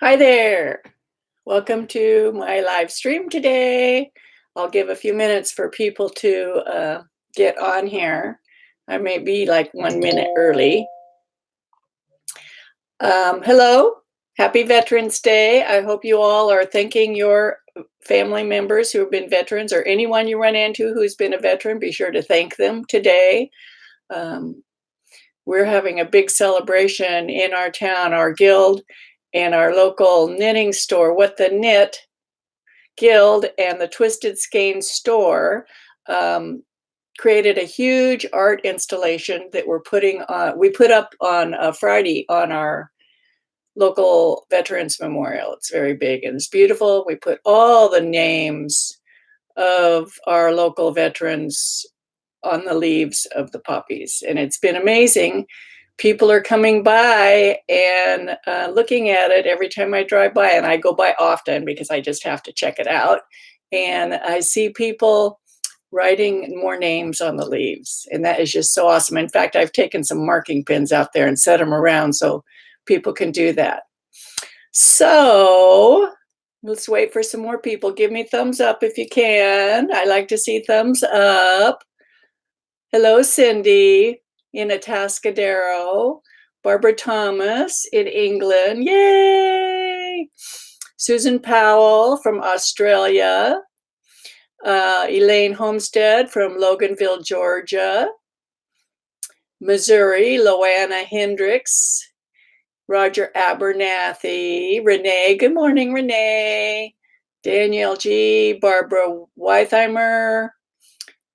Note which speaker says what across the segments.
Speaker 1: Hi there. Welcome to my live stream today. I'll give a few minutes for people to get on here. I may be like 1 minute early. Hello, happy Veterans Day. I hope you all are thanking your family members who have been veterans, or anyone you run into who's been a veteran. Be sure to thank them today. Um, we're having a big celebration in our town, our guild, and our local knitting store, What the Knit Guild and the Twisted Skein store created a huge art installation that we put up on Friday on our local Veterans Memorial. It's very big and it's beautiful. We put all the names of our local veterans on the leaves of the poppies, and it's been amazing. People are coming by and looking at it every time I drive by, and I go by often because I just have to check it out. And I see people writing more names on the leaves, and that is just so awesome. In fact, I've taken some marking pins out there and set them around so people can do that. So let's wait for some more people. Give me thumbs up if you can. I like to see thumbs up. Hello, Cindy in Atascadero. Barbara Thomas in England. Yay! Susan Powell from Australia. Elaine Homestead from Loganville, Georgia. Missouri, Loanna Hendricks. Roger Abernathy. Renee, good morning, Renee. Danielle G. Barbara Weitheimer.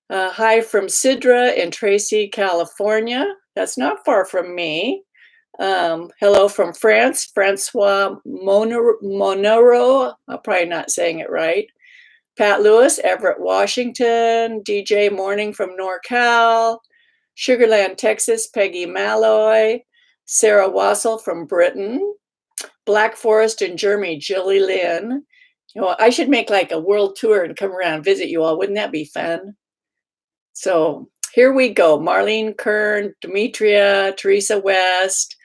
Speaker 1: Hi from Sidra in Tracy, California. That's not far from me. Hello from France, Francois Monero. I'm probably not saying it right. Pat Lewis, Everett, Washington. DJ Morning from NorCal. Sugarland, Texas, Peggy Malloy. Sarah Wassel from Britain. Black Forest in Germany, Jilly Lynn. You know, I should make like a world tour and come around and visit you all. Wouldn't that be fun? So here we go. Marlene Kern, Demetria, Teresa West,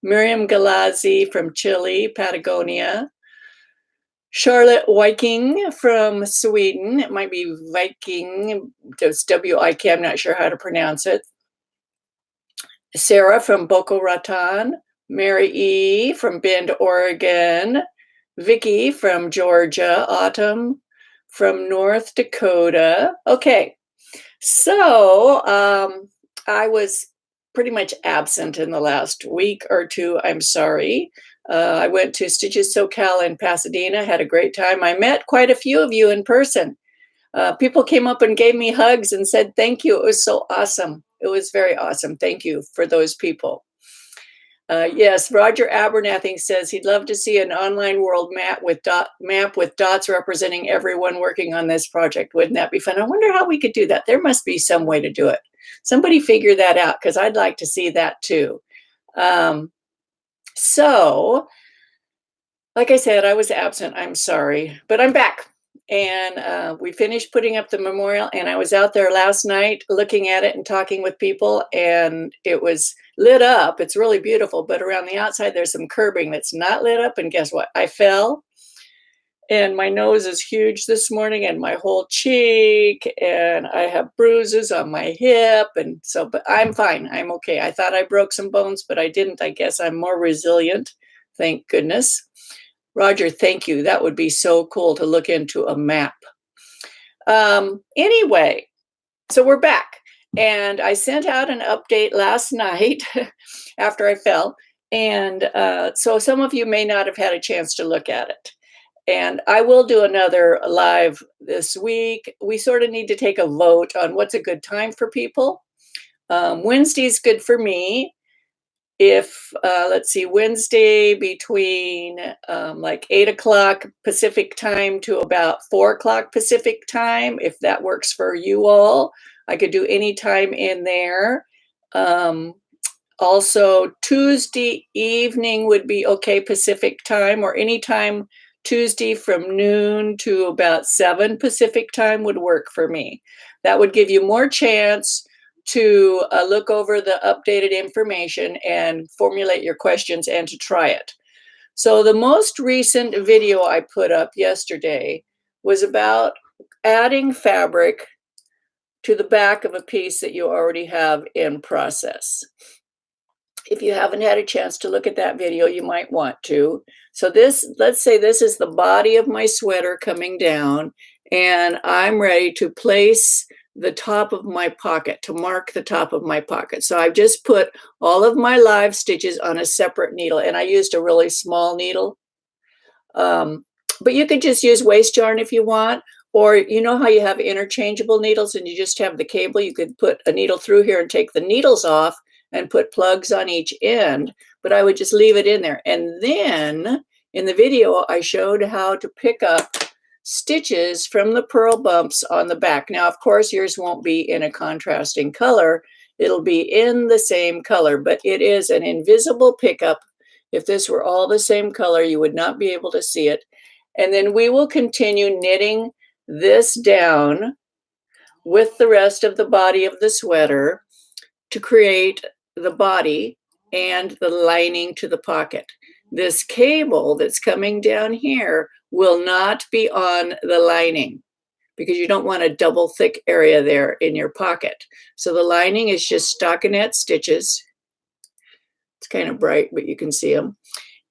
Speaker 1: Miriam Galazzi from Chile, Patagonia, Charlotte Viking from Sweden. It might be Viking, it's W-I-K, I'm not sure how to pronounce it. Sarah from Boca Raton, Mary E. from Bend, Oregon, Vicky from Georgia, Autumn from North Dakota. Okay. So I was pretty much absent in the last week or two. I'm sorry. I went to Stitches SoCal in Pasadena, had a great time. I met quite a few of you in person. People came up and gave me hugs and said thank you. It was so awesome. It was very awesome. Thank you for those people. Yes, Roger Abernathy says he'd love to see an online world map with dots representing everyone working on this project. Wouldn't that be fun? I wonder how we could do that. There must be some way to do it. Somebody figure that out, because I'd like to see that too. So, like I said, I was absent. I'm sorry, but I'm back. And we finished putting up the memorial, and I was out there last night looking at it and talking with people, and it was lit up. It's really beautiful, but around the outside there's some curbing that's not lit up, and guess what? I fell, and my nose is huge this morning, and my whole cheek, and I have bruises on my hip, and so, but I'm fine. I'm okay. I thought I broke some bones, but I didn't. I guess I'm more resilient. Thank goodness. Roger, thank you. That would be so cool to look into a map. Anyway, so we're back. And I sent out an update last night after I fell. And so some of you may not have had a chance to look at it. And I will do another live this week. We sort of need to take a vote on what's a good time for people. Wednesday's good for me. If, let's see, Wednesday between like 8 o'clock Pacific time to about 4 o'clock Pacific time, if that works for you all, I could do any time in there. Also, Tuesday evening would be okay Pacific time, or anytime Tuesday from noon to about 7 Pacific time would work for me. That would give you more chance to look over the updated information and formulate your questions and to try it. So the most recent video I put up yesterday was about adding fabric to the back of a piece that you already have in process. If you haven't had a chance to look at that video, you might want to. So this, let's say this is the body of my sweater coming down, and I'm ready to place the top of my pocket, to mark the top of my pocket. So I've just put all of my live stitches on a separate needle, and I used a really small needle. But you could just use waist yarn if you want, or you know how you have interchangeable needles and you just have the cable, you could put a needle through here and take the needles off and put plugs on each end, but I would just leave it in there. And then in the video, I showed how to pick up stitches from the purl bumps on the back. Now, of course, yours won't be in a contrasting color. It'll be in the same color, but it is an invisible pickup. If this were all the same color, you would not be able to see it. And then we will continue knitting this down with the rest of the body of the sweater to create the body and the lining to the pocket. This cable that's coming down here will not be on the lining because you don't want a double thick area there in your pocket. So the lining is just stockinette stitches. It's kind of bright, but you can see them.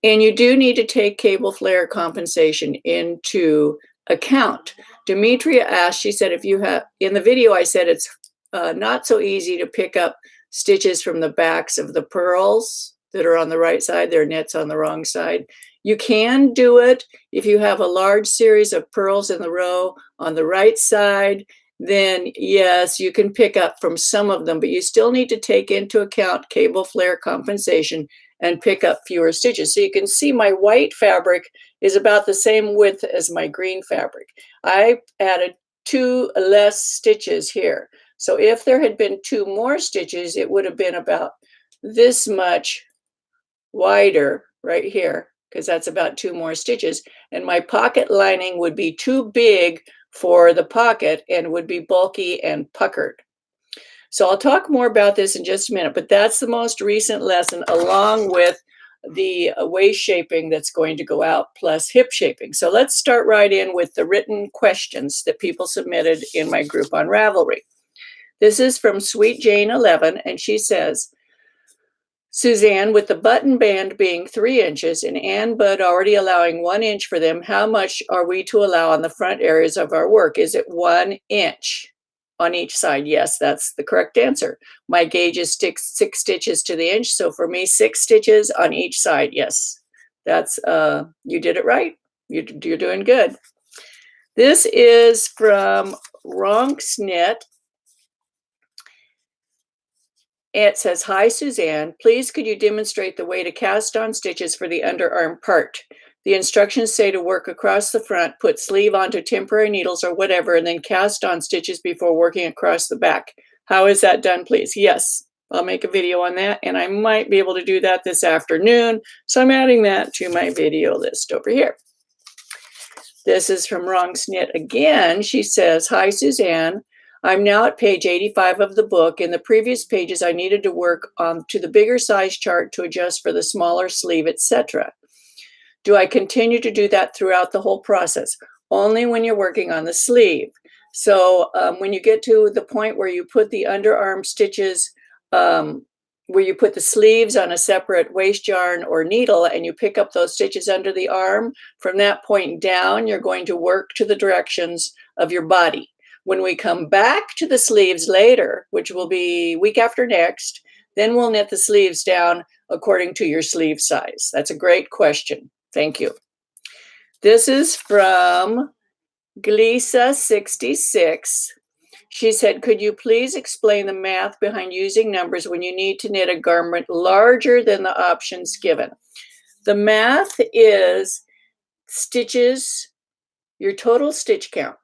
Speaker 1: And you do need to take cable flare compensation into account. Demetria asked, she said, if you have, in the video I said it's not so easy to pick up stitches from the backs of the purls that are on the right side, their knits on the wrong side. You can do it if you have a large series of purls in the row on the right side, then yes, you can pick up from some of them, but you still need to take into account cable flare compensation and pick up fewer stitches. So you can see my white fabric is about the same width as my green fabric. I added 2 less stitches here. So if there had been 2 more stitches, it would have been about this much wider right here, because that's about 2 more stitches. And my pocket lining would be too big for the pocket and would be bulky and puckered. So I'll talk more about this in just a minute, but that's the most recent lesson along with the waist shaping that's going to go out plus hip shaping. So let's start right in with the written questions that people submitted in my group on Ravelry. This is from Sweet Jane 11, and she says, Suzanne, with the button band being 3 inches and Ann Bud already allowing 1 inch for them, how much are we to allow on the front areas of our work? Is it 1 inch on each side? Yes, that's the correct answer. My gauge is 6 stitches to the inch, so for me, 6 stitches on each side. Yes, that's you did it right. You're doing good. This is from Ronks Knit. It says, hi, Suzanne. Please, could you demonstrate the way to cast on stitches for the underarm part? The instructions say to work across the front, put sleeve onto temporary needles or whatever, and then cast on stitches before working across the back. How is that done, please? Yes, I'll make a video on that, and I might be able to do that this afternoon. So I'm adding that to my video list over here. This is from Ronks Knit again. She says, hi, Suzanne. I'm now at page 85 of the book. In the previous pages, I needed to work to the bigger size chart to adjust for the smaller sleeve, etc. Do I continue to do that throughout the whole process? Only when you're working on the sleeve. So when you get to the point where you put the underarm stitches, where you put the sleeves on a separate waist yarn or needle and you pick up those stitches under the arm, from that point down, you're going to work to the directions of your body. When we come back to the sleeves later, which will be week after next, then we'll knit the sleeves down according to your sleeve size. That's a great question. Thank you. This is from Glisa66. She said, could you please explain the math behind using numbers when you need to knit a garment larger than the options given? The math is stitches, your total stitch count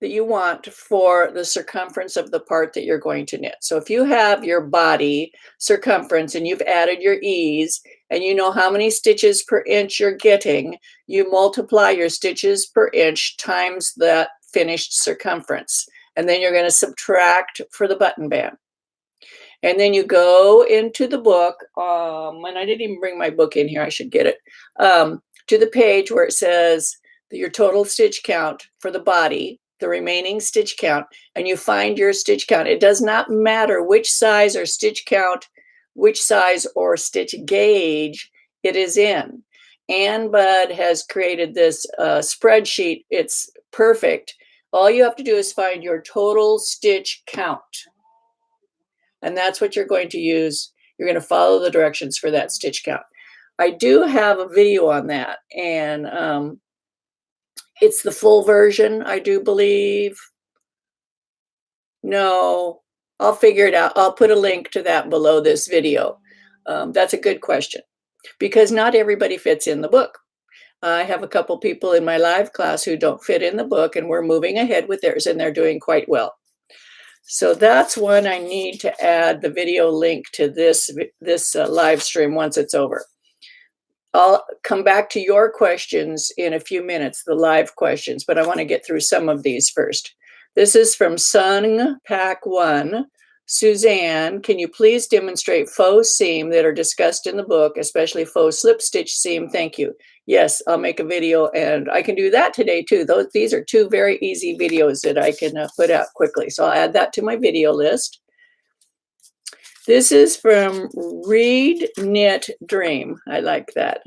Speaker 1: that you want for the circumference of the part that you're going to knit. So if you have your body circumference and you've added your ease and you know how many stitches per inch you're getting, you multiply your stitches per inch times that finished circumference. And then you're going to subtract for the button band. And then you go into the book, and I didn't even bring my book in here, I should get it. to the page where it says your total stitch count for the body, the remaining stitch count, and you find your stitch count. It does not matter which size or stitch count, which size or stitch gauge it is in. Ann Budd has created this spreadsheet. It's perfect. All you have to do is find your total stitch count. And that's what you're going to use. You're going to follow the directions for that stitch count. I do have a video on that, and it's the full version, I do believe. No, I'll figure it out. I'll put a link to that below this video. That's a good question, because not everybody fits in the book. I have a couple people in my live class who don't fit in the book, and we're moving ahead with theirs, and they're doing quite well. So that's one I need to add the video link to this live stream once it's over. I'll come back to your questions in a few minutes, the live questions, but I want to get through some of these first. This is from Sung Pack 1. Suzanne, can you please demonstrate faux seam that are discussed in the book, especially faux slip stitch seam? Thank you. Yes, I'll make a video, and I can do that today too. These are two very easy videos that I can put out quickly. So I'll add that to my video list. This is from Read Knit Dream. I like that.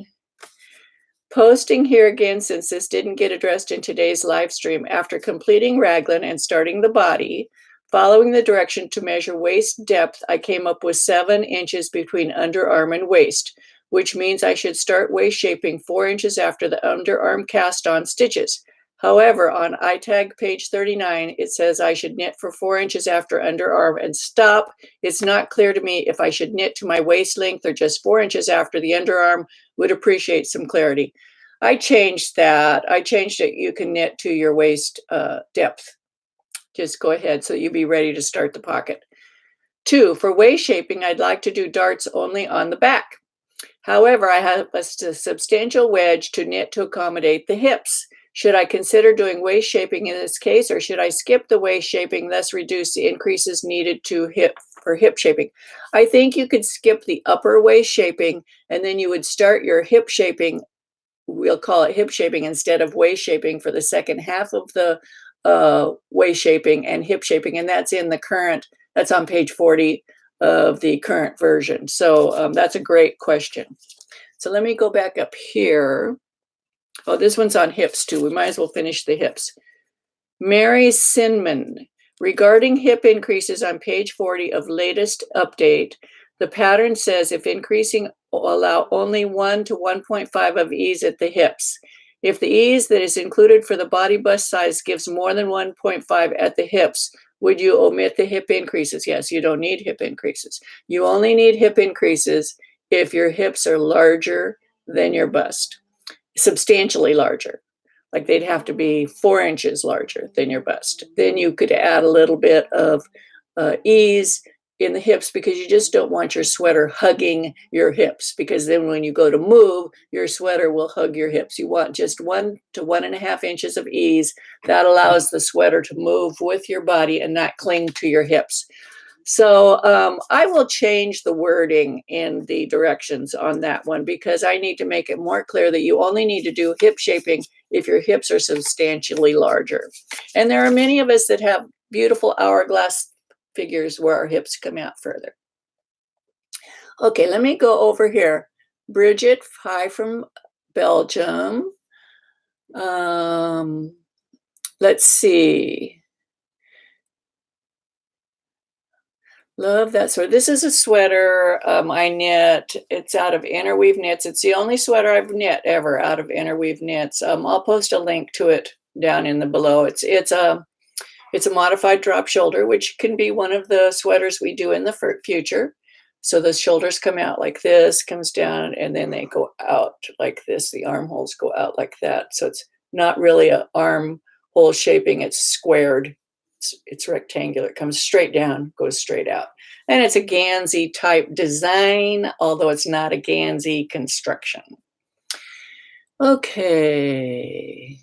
Speaker 1: Posting here again, since this didn't get addressed in today's live stream. After completing raglan and starting the body, following the direction to measure waist depth, I came up with 7 inches between underarm and waist, which means I should start waist shaping 4 inches after the underarm cast on stitches. However, on Itag page 39, it says I should knit for 4 inches after underarm and stop. It's not clear to me if I should knit to my waist length or just 4 inches after the underarm. Would appreciate some clarity. I changed that. I changed it. You can knit to your waist depth. Just go ahead so you'll be ready to start the pocket. 2, for waist shaping, I'd like to do darts only on the back. However, I have a substantial wedge to knit to accommodate the hips. Should I consider doing waist shaping in this case, or should I skip the waist shaping, thus reduce the increases needed to for hip shaping? I think you could skip the upper waist shaping, and then you would start your hip shaping. We'll call it hip shaping instead of waist shaping for the second half of the waist shaping and hip shaping, and that's in the current. That's on page 40 of the current version. So that's a great question. So let me go back up here. Oh, this one's on hips too. We might as well finish the hips. Mary Sinman, regarding hip increases on page 40 of latest update, the pattern says if increasing, allow only 1 to 1.5 of ease at the hips. If the ease that is included for the body bust size gives more than 1.5 at the hips, would you omit the hip increases? Yes, you don't need hip increases. You only need hip increases if your hips are larger than your bust. Substantially larger, like they'd have to be 4 inches larger than your bust. Then you could add a little bit of ease in the hips, because you just don't want your sweater hugging your hips, because then when you go to move, your sweater will hug your hips. You want just 1 to 1.5 inches of ease. That allows the sweater to move with your body and not cling to your hips. So I will change the wording in the directions on that one, because I need to make it more clear that you only need to do hip shaping if your hips are substantially larger. And there are many of us that have beautiful hourglass figures where our hips come out further. Okay, let me go over here. Bridget, hi from Belgium. Let's see. Love that sweater. This is a sweater I knit. It's out of Interweave Knits. It's the only sweater I've knit ever out of Interweave Knits. I'll post a link to it down in the below. It's a modified drop shoulder, which can be one of the sweaters we do in the future. So the shoulders come out like this, comes down, and then they go out like this. The armholes go out like that. So it's not really an armhole shaping. It's squared. It's rectangular. It comes straight down, goes straight out. And it's a Gansey type design, although it's not a Gansey construction. Okay.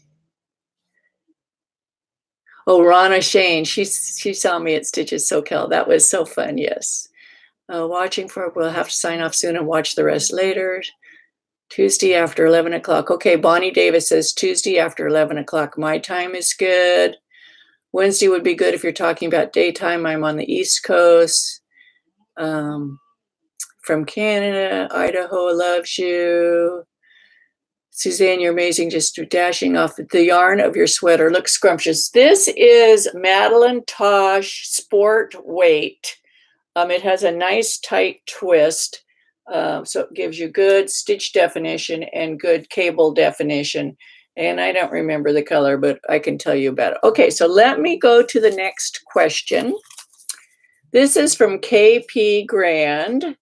Speaker 1: Oh, Rana Shane, she saw me at Stitches SoCal. That was so fun, yes. Watching for, we'll have to sign off soon and watch the rest later. Tuesday after 11 o'clock. Okay, Bonnie Davis says Tuesday after 11 o'clock. My time is good. Wednesday would be good if you're talking about daytime. I'm on the East Coast. From Canada, Idaho loves you. Suzanne, you're amazing. Just dashing off the yarn of your sweater. Looks scrumptious. This is Madeline Tosh Sport Weight. It has a nice tight twist. So it gives you good stitch definition and good cable definition. And I don't remember the color, but I can tell you about it. Okay, so let me go to the next question. This is from KP Grand.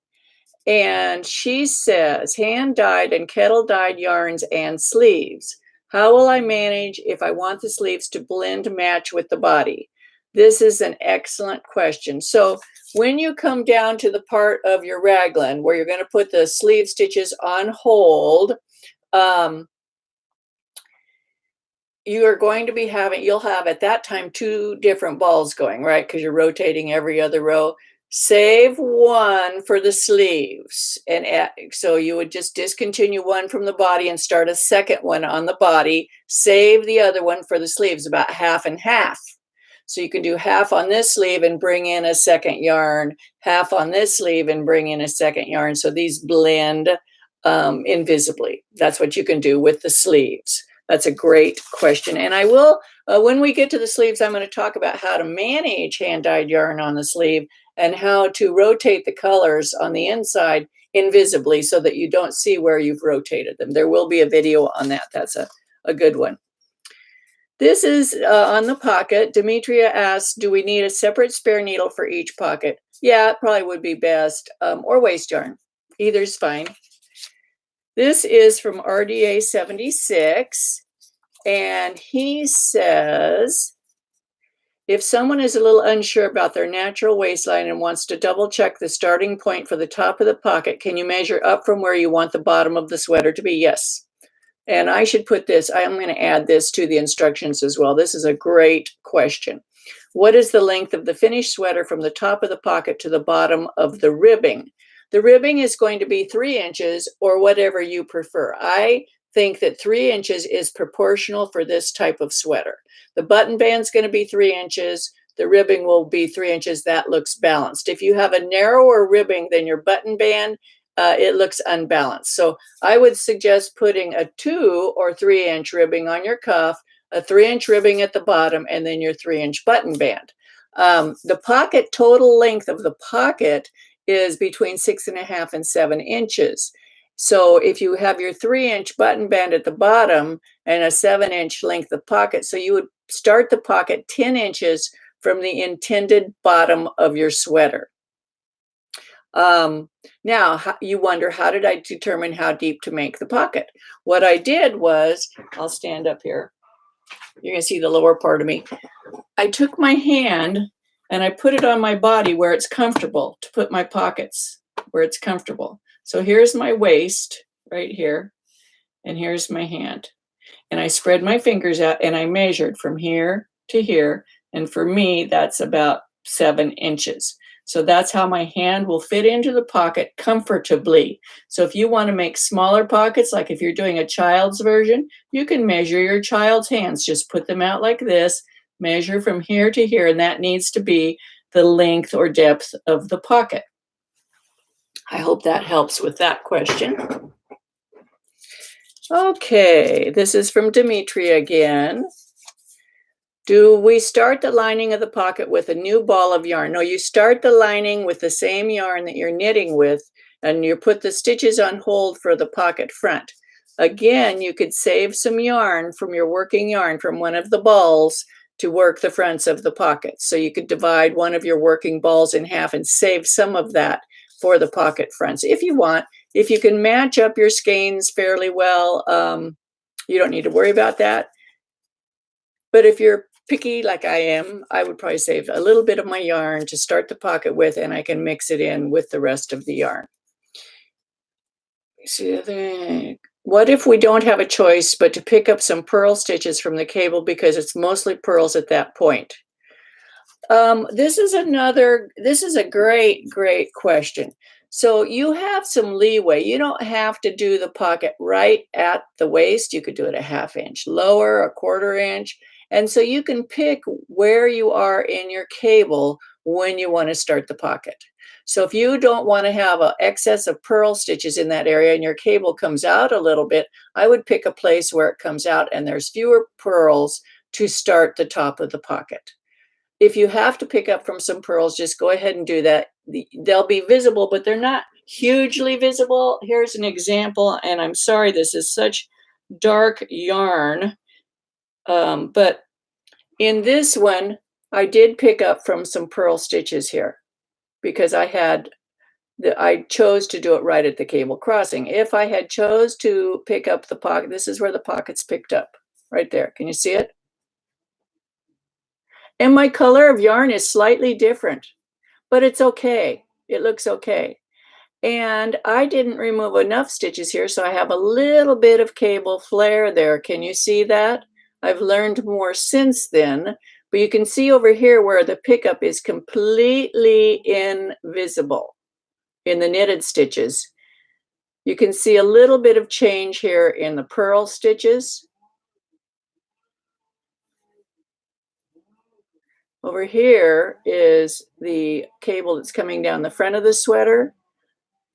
Speaker 1: And she says, hand-dyed and kettle-dyed yarns and sleeves. How will I manage if I want the sleeves to blend match with the body? This is an excellent question. So when you come down to the part of your raglan where you're going to put the sleeve stitches on hold, you are going to be you'll have at that time 2 different balls going, right? Because you're rotating every other row. Save one for the sleeves. And so you would just discontinue one from the body and start a second one on the body. Save the other one for the sleeves, about half and half. So you can do half on this sleeve and bring in a second yarn, half on this sleeve and bring in a second yarn. So these blend invisibly. That's what you can do with the sleeves. That's a great question. And I will, when we get to the sleeves, I'm going to talk about how to manage hand-dyed yarn on the sleeve and how to rotate the colors on the inside invisibly so that you don't see where you've rotated them. There will be a video on that. That's a good one. This is on the pocket. Demetria asks, do we need a separate spare needle for each pocket? Yeah, it probably would be best, or waste yarn. Either's fine. This is from RDA 76, and he says, if someone is a little unsure about their natural waistline and wants to double check the starting point for the top of the pocket, can you measure up from where you want the bottom of the sweater to be? Yes. And I should put this, I'm going to add this to the instructions as well. This is a great question. What is the length of the finished sweater from the top of the pocket to the bottom of the ribbing? The ribbing is going to be 3 inches or whatever you prefer. I think that 3 inches is proportional for this type of sweater. The button band's going to be 3 inches. The ribbing will be 3 inches. That looks balanced. If you have a narrower ribbing than your button band, it looks unbalanced. So I would suggest putting a 2 or 3 inch ribbing on your cuff, a 3 inch ribbing at the bottom, and then your 3 inch button band. The pocket total length of the pocket is between 6.5 and 7 inches. So if you have your 3 inch button band at the bottom and a 7 inch length of pocket, so you would start the pocket 10 inches from the intended bottom of your sweater. Now you wonder, how did I determine how deep to make the pocket? What I did was, I'll stand up here. You're going to see the lower part of me. I took my hand and I put it on my body where it's comfortable to put my pockets where it's comfortable. So here's my waist right here, and here's my hand. And I spread my fingers out and I measured from here to here. And for me, that's about 7 inches. So that's how my hand will fit into the pocket comfortably. So if you want to make smaller pockets, like if you're doing a child's version, you can measure your child's hands. Just put them out like this, measure from here to here, and that needs to be the length or depth of the pocket. I hope that helps with that question. Okay, this is from Demetria again. Do we start the lining of the pocket with a new ball of yarn? No, you start the lining with the same yarn that you're knitting with, and you put the stitches on hold for the pocket front. Again, you could save some yarn from your working yarn from one of the balls to work the fronts of the pocket. So you could divide one of your working balls in half and save some of that for the pocket fronts if you want. If you can match up your skeins fairly well, you don't need to worry about that. But if you're picky like I am, I would probably save a little bit of my yarn to start the pocket with, and I can mix it in with the rest of the yarn. What if we don't have a choice but to pick up some purl stitches from the cable because it's mostly purls at that point? This is a great question. So you have some leeway. You don't have to do the pocket right at the waist. You could do it a half inch lower, a quarter inch. And so you can pick where you are in your cable when you want to start the pocket. So if you don't want to have an excess of purl stitches in that area and your cable comes out a little bit, I would pick a place where it comes out and there's fewer purls to start the top of the pocket. If you have to pick up from some purls, just go ahead and do that. They'll be visible, but they're not hugely visible. Here's an example, and I'm sorry, this is such dark yarn, but in this one, I did pick up from some purl stitches here because I chose to do it right at the cable crossing. If I had chose to pick up the pocket, this is where the pocket's picked up, right there. Can you see it? And my color of yarn is slightly different, but it's okay. It looks okay. And I didn't remove enough stitches here, so I have a little bit of cable flare there. Can you see that? I've learned more since then, but you can see over here where the pickup is completely invisible in the knitted stitches. You can see a little bit of change here in the purl stitches. Over here is the cable that's coming down the front of the sweater.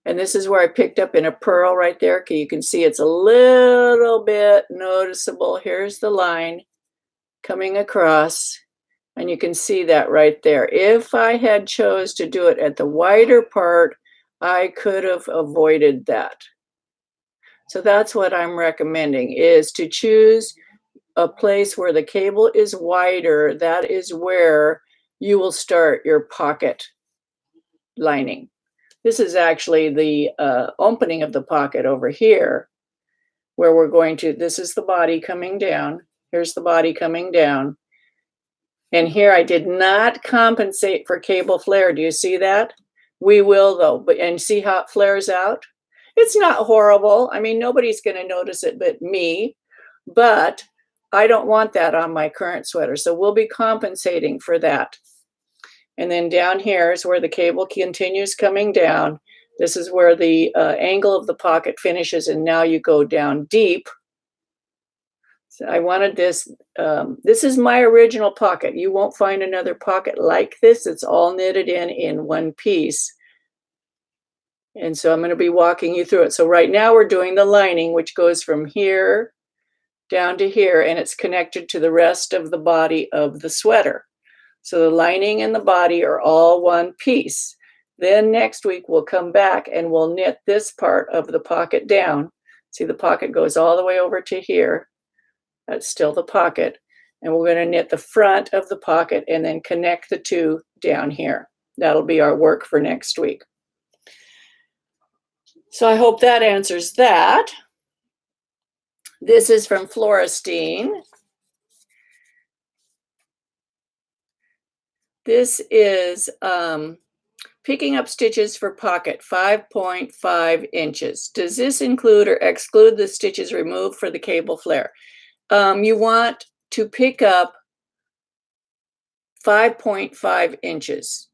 Speaker 1: And this is where I picked up in a purl right there. You can see it's a little bit noticeable. Here's the line coming across. And you can see that right there. If I had chose to do it at the wider part, I could have avoided that. So that's what I'm recommending, is to choose a place where the cable is wider. That is where you will start your pocket lining. This is actually the opening of the pocket over here, where we're going to, this is the body coming down. Here's the body coming down. And here I did not compensate for cable flare. Do you see that? We will though, and see how it flares out? It's not horrible. I mean, nobody's going to notice it but me, but I don't want that on my current sweater. So we'll be compensating for that. And then down here is where the cable continues coming down. This is where the angle of the pocket finishes, and now you go down deep. So I wanted this. This is my original pocket. You won't find another pocket like this. It's all knitted in one piece. And so I'm going to be walking you through it. So right now we're doing the lining, which goes from here down to here, and it's connected to the rest of the body of the sweater. So the lining and the body are all one piece. Then next week we'll come back and we'll knit this part of the pocket down. See, the pocket goes all the way over to here. That's still the pocket. And we're going to knit the front of the pocket and then connect the two down here. That'll be our work for next week. So I hope that answers that. This is from Floristine. This is picking up stitches for pocket, 5.5 inches. Does this include or exclude the stitches removed for the cable flare? You want to pick up 5.5 inches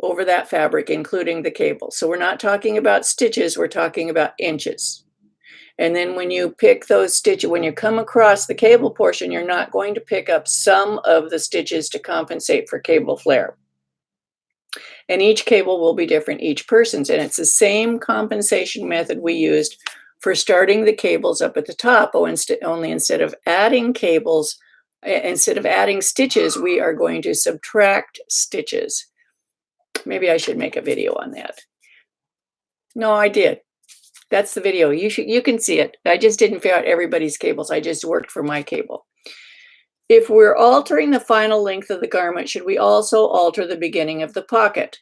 Speaker 1: over that fabric, including the cable. So we're not talking about stitches, we're talking about inches. And then when you pick those stitches, when you come across the cable portion, you're not going to pick up some of the stitches to compensate for cable flare. And each cable will be different, each person's. And it's the same compensation method we used for starting the cables up at the top. Only instead of adding cables, instead of adding stitches, we are going to subtract stitches. Maybe I should make a video on that. No, I did. That's the video. You can see it. I just didn't figure out everybody's cables. I just worked for my cable. If we're altering the final length of the garment, should we also alter the beginning of the pocket?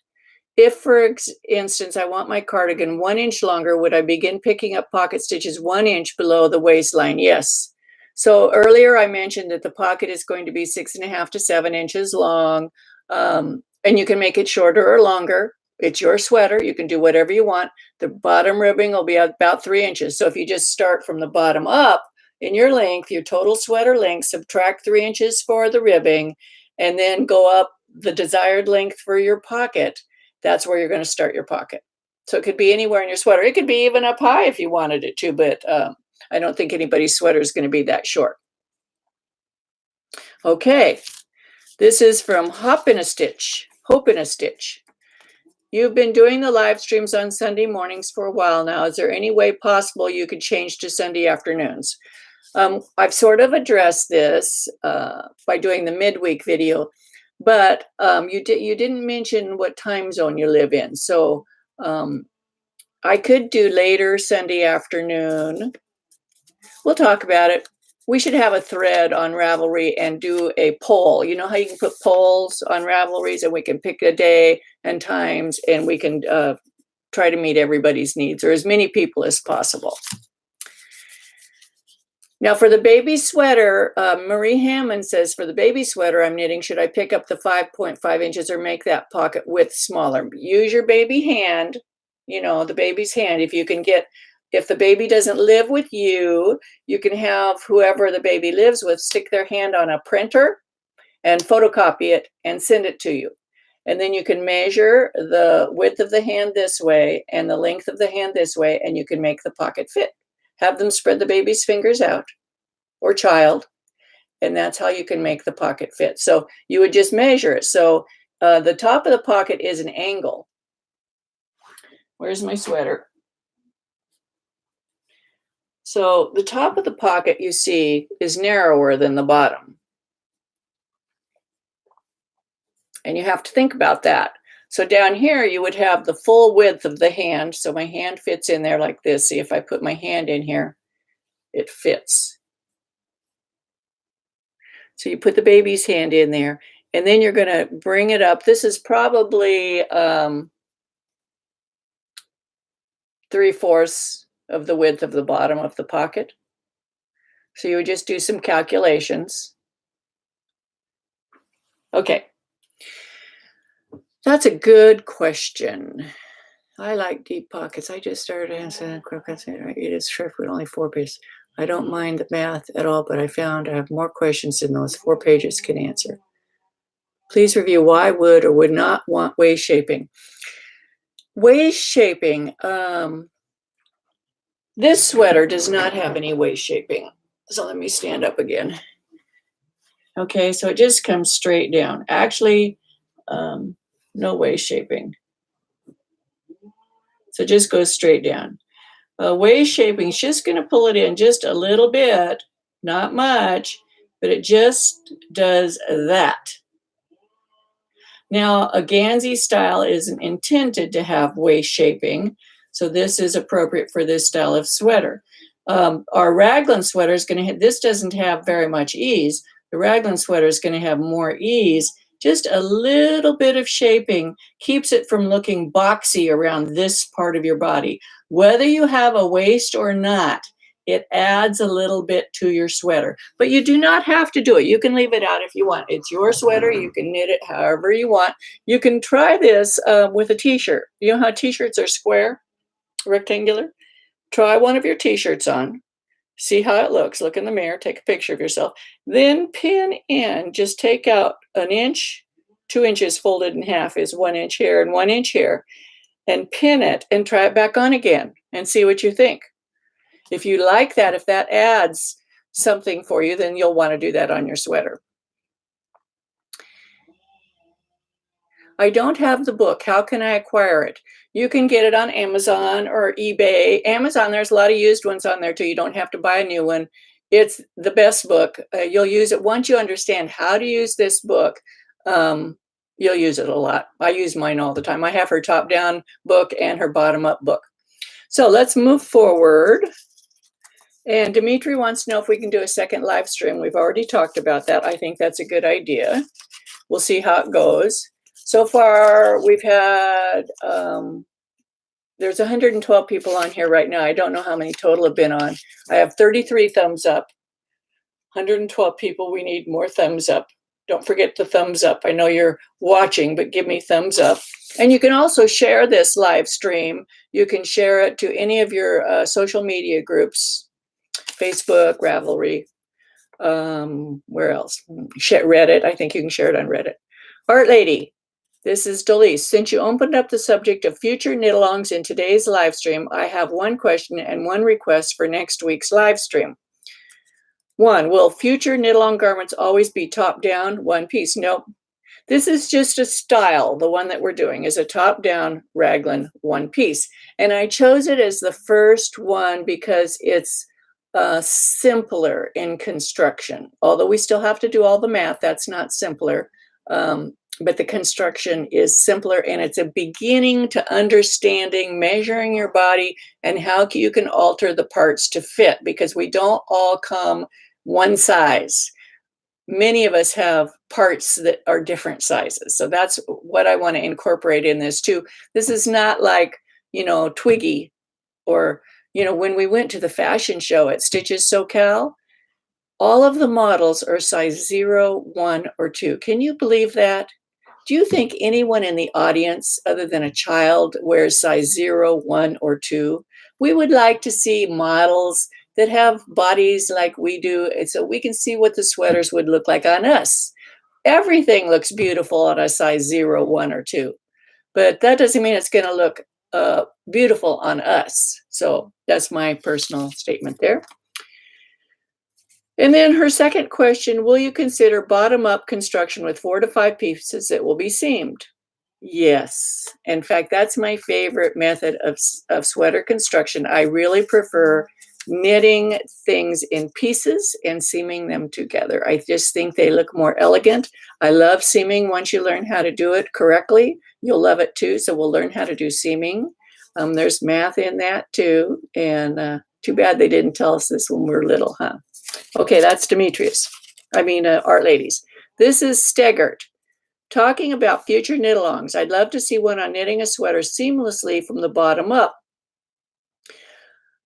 Speaker 1: If, for instance, I want my cardigan 1 inch longer, would I begin picking up pocket stitches 1 inch below the waistline? Yes. So earlier I mentioned that the pocket is going to be 6.5 to 7 inches long, and you can make it shorter or longer. It's your sweater. You can do whatever you want. The bottom ribbing will be about 3 inches. So if you just start from the bottom up in your length, your total sweater length, subtract 3 inches for the ribbing, and then go up the desired length for your pocket. That's where you're going to start your pocket. So it could be anywhere in your sweater. It could be even up high if you wanted it to, but I don't think anybody's sweater is going to be that short. Okay, this is from Hop in a Stitch, Hope in a Stitch. You've been doing the live streams on Sunday mornings for a while now. Is there any way possible you could change to Sunday afternoons? I've sort of addressed this by doing the midweek video, but you didn't mention what time zone you live in. So I could do later Sunday afternoon. We'll talk about it. We should have a thread on Ravelry and do a poll. You know how you can put polls on Ravelries, and we can pick a day and times, and we can try to meet everybody's needs, or as many people as possible. Now for the baby sweater, Marie Hammond says, for the baby sweater I'm knitting, should I pick up the 5.5 inches or make that pocket width smaller? Use your baby hand, you know, the baby's hand. If you can get, if the baby doesn't live with you, you can have whoever the baby lives with stick their hand on a printer and photocopy it and send it to you. And then you can measure the width of the hand this way and the length of the hand this way, and you can make the pocket fit. Have them spread the baby's fingers out, or child, and that's how you can make the pocket fit. So you would just measure it. So the top of the pocket is an angle. Where's my sweater? So the top of the pocket, you see, is narrower than the bottom. And you have to think about that. So down here, you would have the full width of the hand. So my hand fits in there like this. See, if I put my hand in here, it fits. So you put the baby's hand in there, and then you're going to bring it up. This is probably 3/4 of the width of the bottom of the pocket. So you would just do some calculations. Okay. That's a good question. I like deep pockets. I just started answering croquettes. It is short with only 4 pages. I don't mind the math at all, but I found I have more questions than those 4 pages can answer. Please review why would or would not want waist shaping. Waist shaping. This sweater does not have any waist shaping. So let me stand up again. Okay, so it just comes straight down. Actually, no waist shaping. So it just goes straight down. Waist shaping is just going to pull it in just a little bit, not much, but it just does that. Now, a Gansey style isn't intended to have waist shaping, so this is appropriate for this style of sweater. Our raglan sweater is going to have, this doesn't have very much ease. The raglan sweater is going to have more ease. Just a little bit of shaping keeps it from looking boxy around this part of your body. Whether you have a waist or not, it adds a little bit to your sweater. But you do not have to do it. You can leave it out if you want. It's your sweater. You can knit it however you want. You can try this with a t-shirt. You know how t-shirts are square, rectangular? Try one of your t-shirts on. See how it looks. Look in the mirror. Take a picture of yourself. Then pin in. Just take out 1 inch. 2 inches folded in half is 1 inch here and 1 inch here. And pin it and try it back on again and see what you think. If you like that, if that adds something for you, then you'll want to do that on your sweater. I don't have the book. How can I acquire it? You can get it on Amazon or eBay. Amazon, there's a lot of used ones on there too. You don't have to buy a new one. It's the best book. You'll use it once you understand how to use this book. You'll use it a lot. I use mine all the time. I have her top-down book and her bottom-up book. So let's move forward. And Dimitri wants to know if we can do a second live stream. We've already talked about that. I think that's a good idea. We'll see how it goes. So far, we've had, there's 112 people on here right now. I don't know how many total have been on. I have 33 thumbs up. 112 people, we need more thumbs up. Don't forget the thumbs up. I know you're watching, but give me thumbs up. And you can also share this live stream. You can share it to any of your social media groups, Facebook, Ravelry, where else? Reddit. I think you can share it on Reddit. Art Lady, This is Delise. Since you opened up the subject of future knit-alongs in today's live stream, I have one question and one request for next week's live stream. One, will future knit-along garments always be top-down, one piece? Nope. This is just a style. The one that we're doing is a top-down raglan one piece. And I chose it as the first one because it's simpler in construction. Although we still have to do all the math, that's not simpler. But the construction is simpler, and it's a beginning to understanding, measuring your body, and how you can alter the parts to fit, because we don't all come one size. Many of us have parts that are different sizes. So that's what I want to incorporate in this too. This is not like, Twiggy, or, when we went to the fashion show at Stitches SoCal, all of the models are size 0, 1, or 2. Can you believe that? Do you think anyone in the audience, other than a child, wears size 0, 1, or 2? We would like to see models that have bodies like we do, and so we can see what the sweaters would look like on us. Everything looks beautiful on a size 0, 1, or 2, but that doesn't mean it's going to look beautiful on us. So that's my personal statement there. And then her second question, will you consider bottom-up construction with 4 to 5 pieces that will be seamed? Yes. In fact, that's my favorite method of sweater construction. I really prefer knitting things in pieces and seaming them together. I just think they look more elegant. I love seaming. Once you learn how to do it correctly, you'll love it too. So we'll learn how to do seaming. There's math in that too. And too bad they didn't tell us this when we were little, huh? Okay, that's Demetrius. Art Ladies. This is Steggert. Talking about future knit-alongs, I'd love to see one on knitting a sweater seamlessly from the bottom up.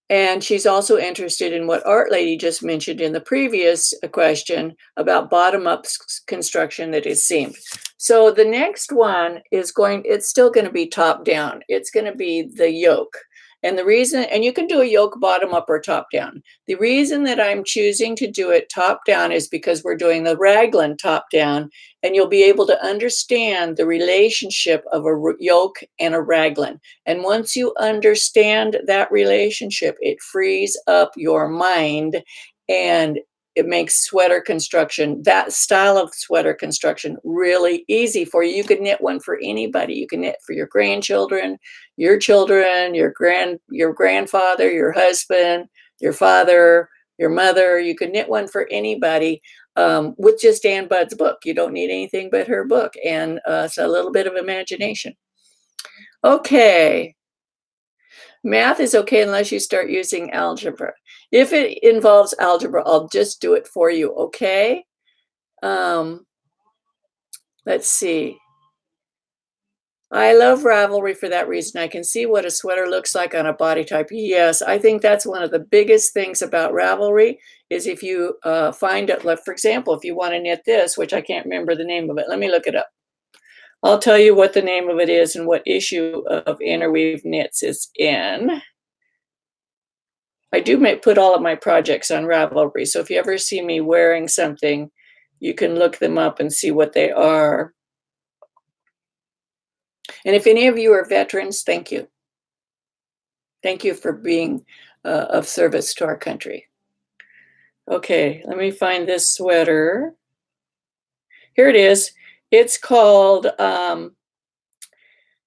Speaker 1: And she's also interested in what Art Lady just mentioned in the previous question about bottom-up construction that is seamed. So the next one is it's still going to be top-down. It's going to be the yoke. And the reason, and you can do a yoke bottom up or top down. The reason that I'm choosing to do it top down is because we're doing the raglan top down, and you'll be able to understand the relationship of a yoke and a raglan. And once you understand that relationship, it frees up your mind, and it makes sweater construction, that style of sweater construction, really easy for you. You can knit one for anybody. You can knit for your grandchildren, your children, your grandfather, your husband, your father, your mother. You can knit one for anybody with just Ann Budd's book. You don't need anything but her book and so a little bit of imagination. Okay. Math is okay unless you start using algebra. If it involves algebra, I'll just do it for you, okay? Let's see. I love Ravelry for that reason. I can see what a sweater looks like on a body type. Yes, I think that's one of the biggest things about Ravelry is if you find it, like, for example, if you want to knit this, which I can't remember the name of it. Let me look it up. I'll tell you what the name of it is and what issue of Interweave Knits it's in. I do put all of my projects on Ravelry, so if you ever see me wearing something, you can look them up and see what they are. And if any of you are veterans, thank you. Thank you for being of service to our country. Okay, let me find this sweater. Here it is. It's called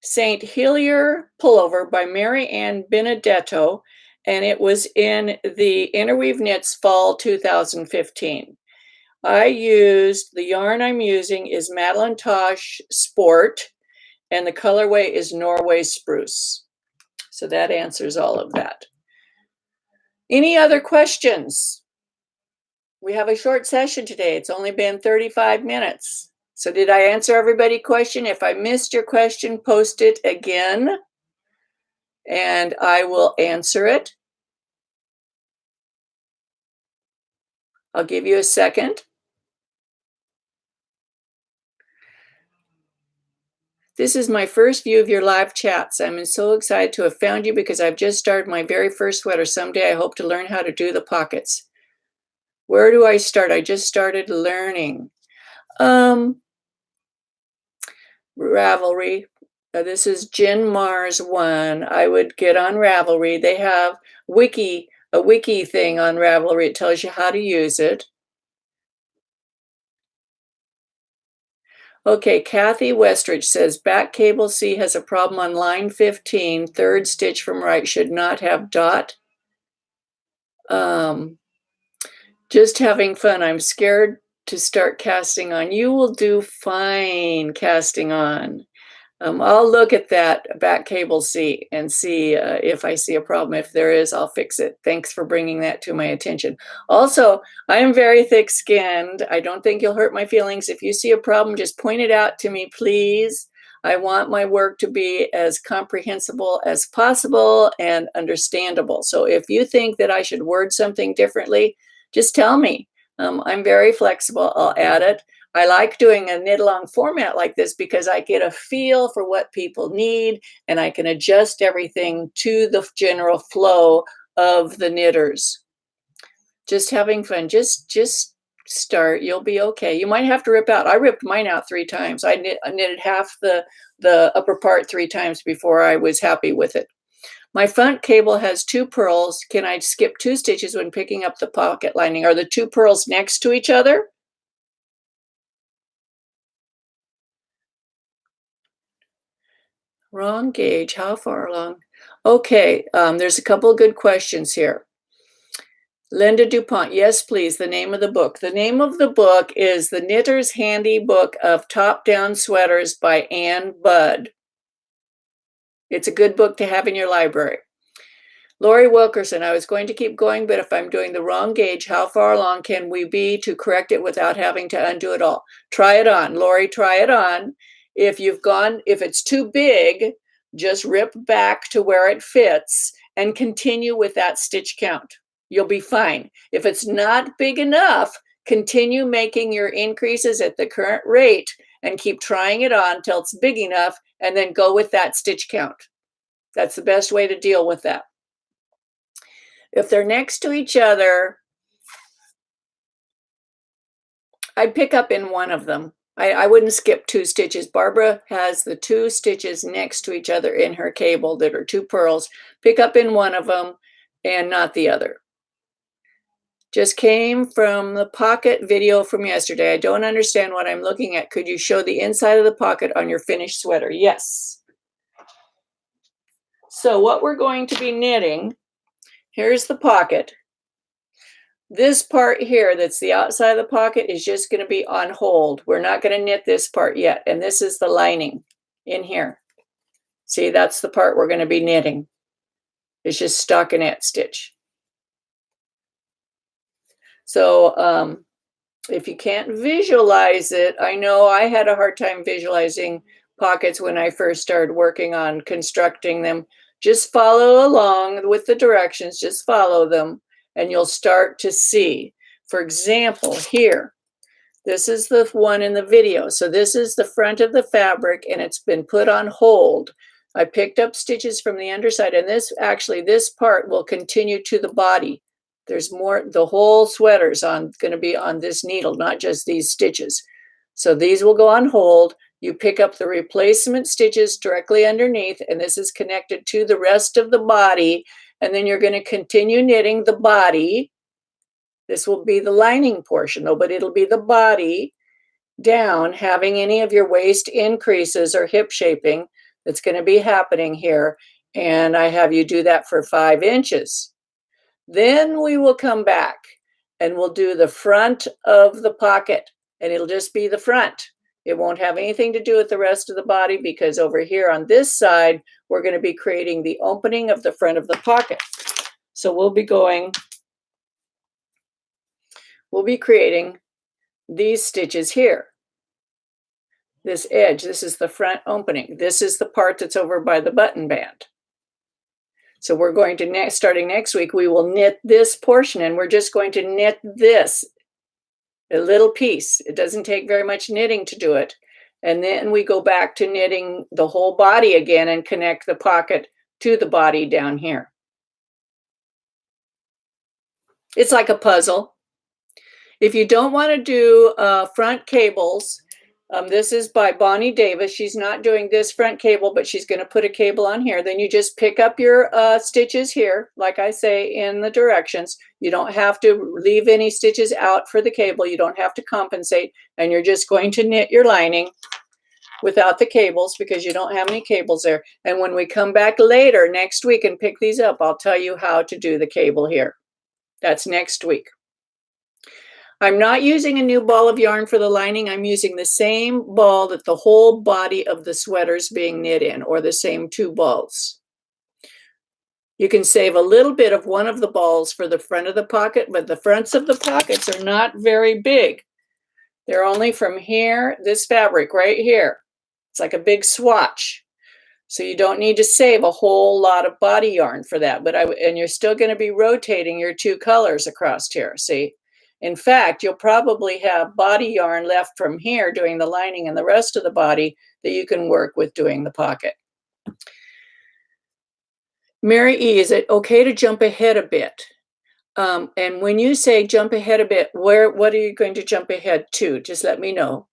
Speaker 1: St. Helier Pullover by Mary Ann Benedetto, and it was in the Interweave Knits Fall 2015. The yarn I'm using is Madeline Tosh Sport, and the colorway is Norway Spruce. So that answers all of that. Any other questions? We have a short session today. It's only been 35 minutes. So did I answer everybody's question? If I missed your question, post it again, and I will answer it. I'll give you a second. This is my first view of your live chats. I'm so excited to have found you because I've just started my very first sweater. Someday I hope to learn how to do the pockets. Where do I start? I just started learning. Ravelry. This is Jen Mars 1. I would get on Ravelry. They have a wiki thing on Ravelry. It tells you how to use it. Okay, Kathy Westridge says back cable C has a problem on line 15. Third stitch from right should not have dot. Just having fun. I'm scared to start casting on. You will do fine casting on. I'll look at that back cable C and see if I see a problem. If there is, I'll fix it. Thanks for bringing that to my attention. Also, I am very thick-skinned. I don't think you'll hurt my feelings. If you see a problem, just point it out to me, please. I want my work to be as comprehensible as possible and understandable. So if you think that I should word something differently, just tell me. I'm very flexible. I'll add it. I like doing a knit along format like this because I get a feel for what people need and I can adjust everything to the general flow of the knitters. Just having fun. Just start. You'll be okay. You might have to rip out. I ripped mine out 3 times. I knitted half the upper part 3 times before I was happy with it. My front cable has 2 purls. Can I skip 2 stitches when picking up the pocket lining? Are the 2 purls next to each other? Wrong gauge, how far along? Okay, there's a couple of good questions here. Linda DuPont, yes, please, the name of the book. The name of the book is The Knitter's Handy Book of Top-Down Sweaters by Ann Budd. It's a good book to have in your library. Lori Wilkerson, I was going to keep going, but if I'm doing the wrong gauge, how far along can we be to correct it without having to undo it all? Try it on. Lori, try it on. If it's too big, just rip back to where it fits and continue with that stitch count. You'll be fine. If it's not big enough, continue making your increases at the current rate and keep trying it on till it's big enough and then go with that stitch count. That's the best way to deal with that. If they're next to each other, I'd pick up in one of them. I wouldn't skip 2 stitches. Barbara has the 2 stitches next to each other in her cable that are 2 purls. Pick up in one of them and not the other. Just came from the pocket video from yesterday. I don't understand what I'm looking at. Could you show the inside of the pocket on your finished sweater? Yes. So what we're going to be knitting, here's the pocket. This part here that's the outside of the pocket is just going to be on hold. We're not going to knit this part yet. And this is the lining in here. See, that's the part we're going to be knitting. It's just stockinette stitch. So if you can't visualize it, I know I had a hard time visualizing pockets when I first started working on constructing them. Just follow along with the directions, just follow them. And you'll start to see. For example, here, this is the one in the video. So this is the front of the fabric and it's been put on hold. I picked up stitches from the underside and this part will continue to the body. There's more, the whole sweater's going to be on this needle, not just these stitches. So these will go on hold. You pick up the replacement stitches directly underneath and this is connected to the rest of the body. And then you're going to continue knitting the body. This will be the lining portion though, but it'll be the body down, having any of your waist increases or hip shaping that's going to be happening here. And I have you do that for 5 inches. Then we will come back and we'll do the front of the pocket and it'll just be the front. It won't have anything to do with the rest of the body because over here on this side, we're going to be creating the opening of the front of the pocket. So we'll be creating these stitches here. This edge, this is the front opening. This is the part that's over by the button band. So we're going to, starting next week, we will knit this portion and we're just going to knit this. A little piece. It doesn't take very much knitting to do it. And then we go back to knitting the whole body again and connect the pocket to the body down here. It's like a puzzle. If you don't want to do front cables, This is by Bonnie Davis. She's not doing this front cable, but she's going to put a cable on here. Then you just pick up your stitches here, like I say in the directions. You don't have to leave any stitches out for the cable. You don't have to compensate. And you're just going to knit your lining without the cables because you don't have any cables there. And when we come back later next week and pick these up, I'll tell you how to do the cable here. That's next week. I'm not using a new ball of yarn for the lining. I'm using the same ball that the whole body of the sweater is being knit in, or the same two balls. You can save a little bit of one of the balls for the front of the pocket, but the fronts of the pockets are not very big. They're only from here, this fabric right here. It's like a big swatch. So you don't need to save a whole lot of body yarn for that. And you're still going to be rotating your two colors across here, see? In fact, you'll probably have body yarn left from here doing the lining and the rest of the body that you can work with doing the pocket. Mary E., is it okay to jump ahead a bit? And when you say jump ahead a bit, what are you going to jump ahead to? Just let me know.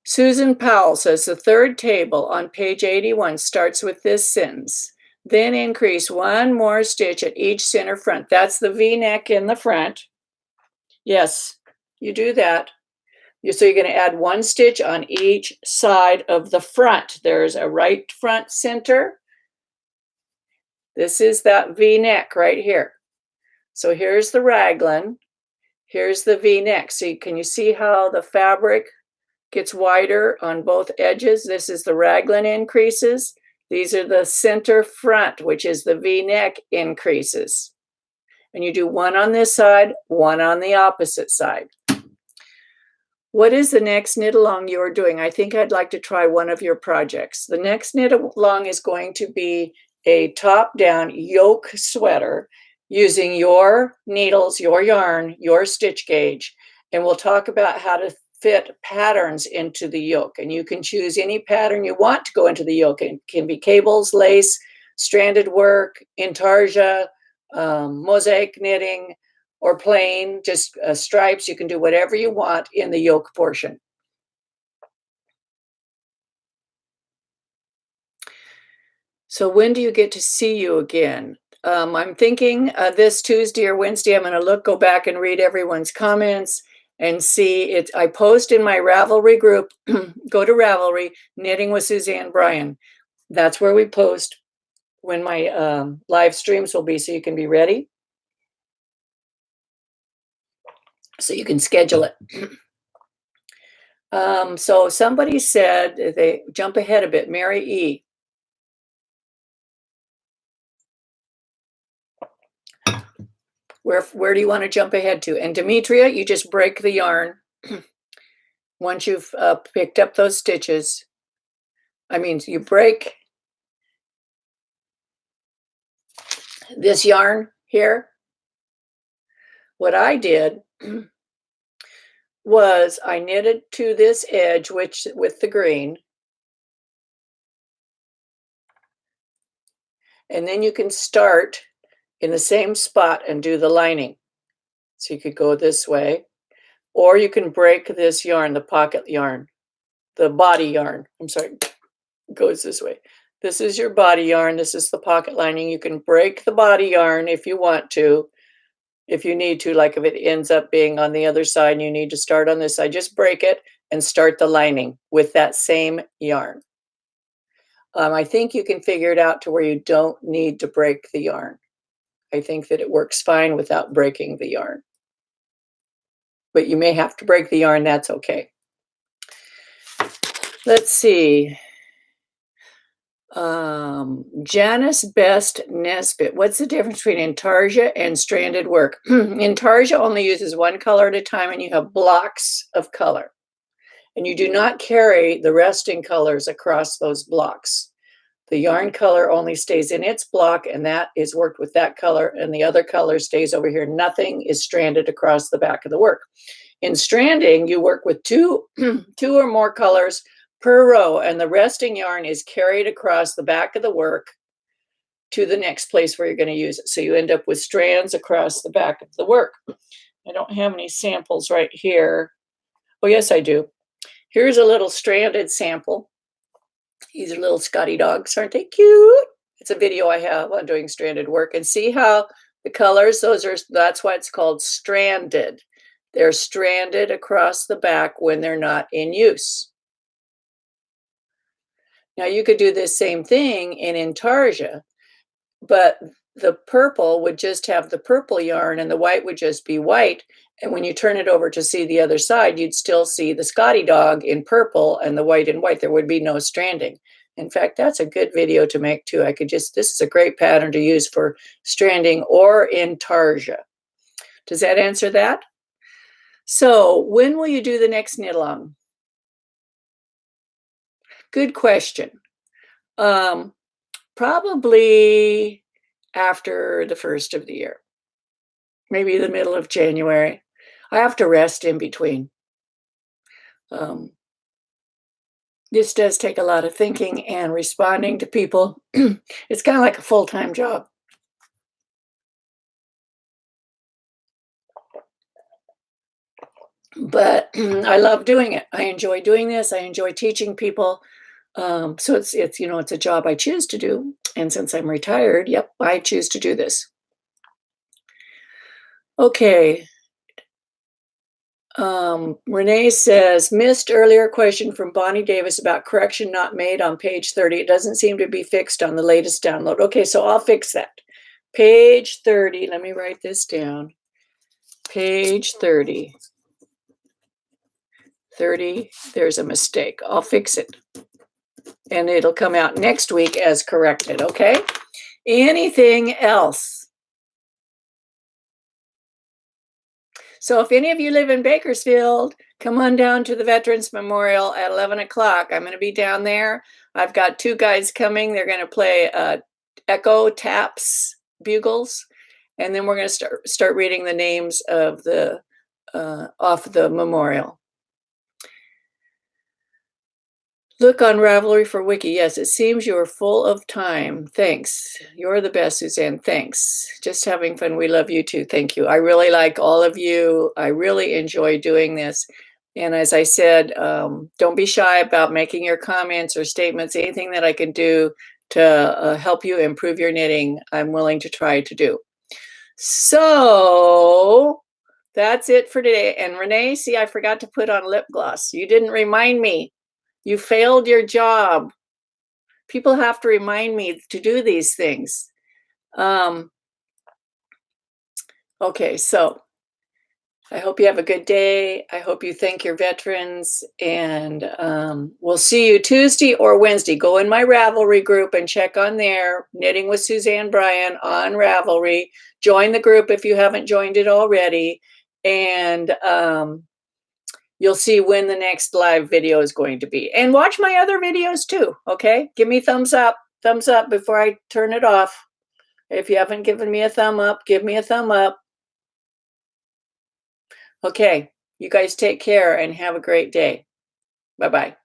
Speaker 1: Susan Powell says the third table on page 81 starts with this sentence. Then increase one more stitch at each center front. That's the V-neck in the front. Yes, you do that. So you're going to add one stitch on each side of the front. There's a right front center. This is that V-neck right here. So here's the raglan. Here's the V-neck. So can you see how the fabric gets wider on both edges? This is the raglan increases. These are the center front, which is the V-neck increases. And you do one on this side, one on the opposite side. What is the next knit along you are doing? I think I'd like to try one of your projects. The next knit along is going to be a top-down yoke sweater using your needles, your yarn, your stitch gauge. And we'll talk about how to fit patterns into the yoke, and you can choose any pattern you want to go into the yoke. It can be cables, lace, stranded work, intarsia, mosaic knitting, or plain, just stripes. You can do whatever you want in the yoke portion. So when do you get to see you again? I'm thinking this Tuesday or Wednesday, I'm going to go back and read everyone's comments and see it. I post in my Ravelry group. Go to Ravelry, Knitting with Suzanne Bryan. That's where we post when my live streams will be, so you can be ready. So you can schedule it. So somebody said they jump ahead a bit. Mary E. Where do you want to jump ahead to? And Demetria, you just break the yarn once you've picked up those stitches. I mean, you break this yarn here. What I did was I knitted to this edge, which with the green. And then you can start in the same spot and do the lining. So you could go this way, or you can break this yarn, the pocket yarn, the body yarn. I'm sorry, it goes this way. This is your body yarn. This is the pocket lining. You can break the body yarn if you want to, if you need to, like if it ends up being on the other side and you need to start on this side, just break it and start the lining with that same yarn. I think you can figure it out to where you don't need to break the yarn. I think that it works fine without breaking the yarn. But you may have to break the yarn, that's okay. Let's see. Janice Best Nesbitt. What's the difference between intarsia and stranded work? Intarsia only uses one color at a time, and you have blocks of color. And you do not carry the resting colors across those blocks. The yarn color only stays in its block, and that is worked with that color, and the other color stays over here. Nothing is stranded across the back of the work. In stranding, you work with two or more colors per row, and the resting yarn is carried across the back of the work to the next place where you're going to use it. So you end up with strands across the back of the work. I don't have any samples right here. Oh, yes, I do. Here's a little stranded sample. These are little Scotty dogs, aren't they cute? It's a video I have on doing stranded work. And see how the colors, that's why it's called stranded. They're stranded across the back when they're not in use. Now you could do this same thing in intarsia, but the purple would just have the purple yarn and the white would just be white. And when you turn it over to see the other side, you'd still see the Scotty dog in purple and the white in white. There would be no stranding. In fact, that's a good video to make too. This is a great pattern to use for stranding or intarsia. Does that answer that? So when will you do the next knit along? Good question. Probably after the first of the year, maybe the middle of January. I have to rest in between. This does take a lot of thinking and responding to people. It's kind of like a full-time job. But I love doing it. I enjoy doing this. I enjoy teaching people. So it's it's a job I choose to do. And since I'm retired, yep, I choose to do this. Okay. Renee says, missed earlier question from Bonnie Davis about correction not made on page 30. It doesn't seem to be fixed on the latest download. Okay, so I'll fix that. Page 30, let me write this down. Page 30. 30, there's a mistake. I'll fix it. And it'll come out next week as corrected, okay? Anything else? So if any of you live in Bakersfield, come on down to the Veterans Memorial at 11 o'clock. I'm going to be down there. I've got 2 guys coming. They're going to play echo, taps, bugles. And then we're going to start reading the names of the off the memorial. Look on Ravelry for Wiki. Yes, it seems you are full of time. Thanks. You're the best, Suzanne. Thanks. Just having fun. We love you too. Thank you. I really like all of you. I really enjoy doing this. And as I said, don't be shy about making your comments or statements. Anything that I can do to help you improve your knitting, I'm willing to try to do. So that's it for today. And Renee, see, I forgot to put on lip gloss. You didn't remind me. You failed your job. People have to remind me to do these things. Okay, so I hope you have a good day. I hope you thank your veterans, and we'll see you Tuesday or Wednesday. Go in my Ravelry group and check on there, Knitting with Suzanne Bryan on Ravelry. Join the group if you haven't joined it already, and you'll see when the next live video is going to be. And watch my other videos too, okay? Give me thumbs up before I turn it off. If you haven't given me a thumb up, give me a thumb up. Okay, you guys take care and have a great day. Bye-bye.